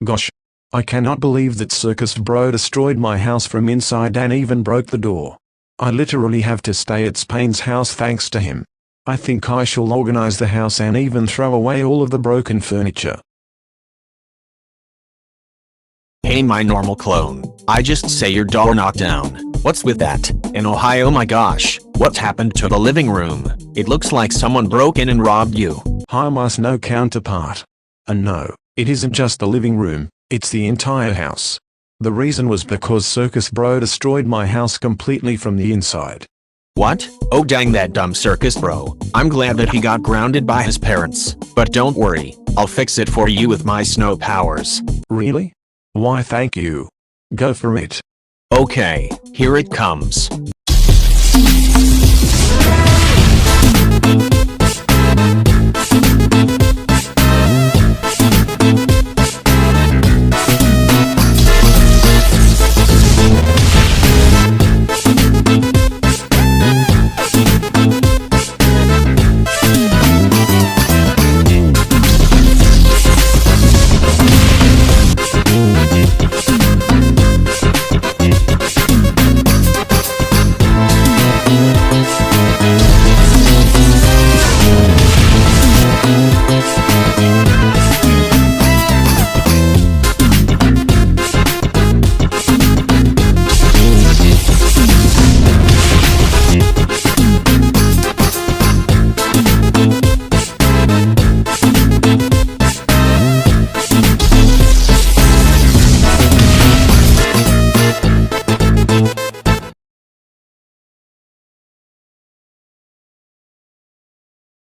Gosh. I cannot believe that Circus Bro destroyed my house from inside and even broke the door. I literally have to stay at Spain's house thanks to him. I think I shall organize the house and even throw away all of the broken furniture. Hey my normal clone, I just say your door knocked down. What's with that? In Ohio, my gosh, what happened to the living room? It looks like someone broke in and robbed you. Hi my snow counterpart. And no, it isn't just the living room, it's the entire house. The reason was because Circus Bro destroyed my house completely from the inside. What? Oh dang that dumb Circus Bro. I'm glad that he got grounded by his parents. But don't worry, I'll fix it for you with my snow powers. Really? Why thank you. Go for it. Okay, here it comes.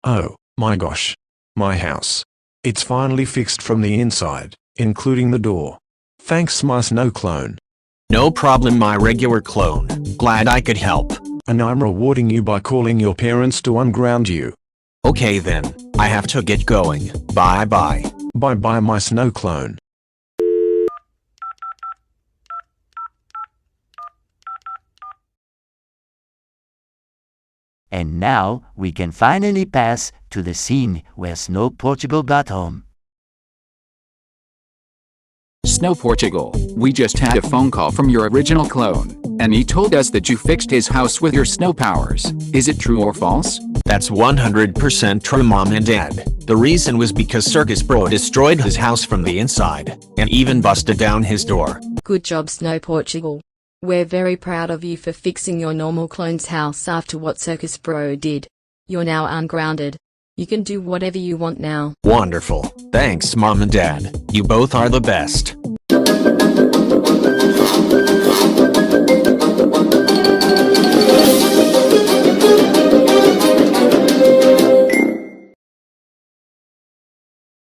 Oh, my gosh. My house. It's finally fixed from the inside, including the door. Thanks my snow clone. No problem my regular clone, glad I could help. And I'm rewarding you by calling your parents to unground you. Okay then, I have to get going, bye bye. Bye bye my snow clone. And now we can finally pass to the scene where Snow Portugal got home. Snow Portugal, we just had a phone call from your original clone, and he told us that you fixed his house with your snow powers. Is it true or false? That's 100% true Mom and Dad. The reason was because Circus Bro destroyed his house from the inside, and even busted down his door. Good job Snow Portugal. We're very proud of you for fixing your normal clone's house after what Circus Bro did. You're now ungrounded. You can do whatever you want now. Wonderful. Thanks Mom and Dad. You both are the best.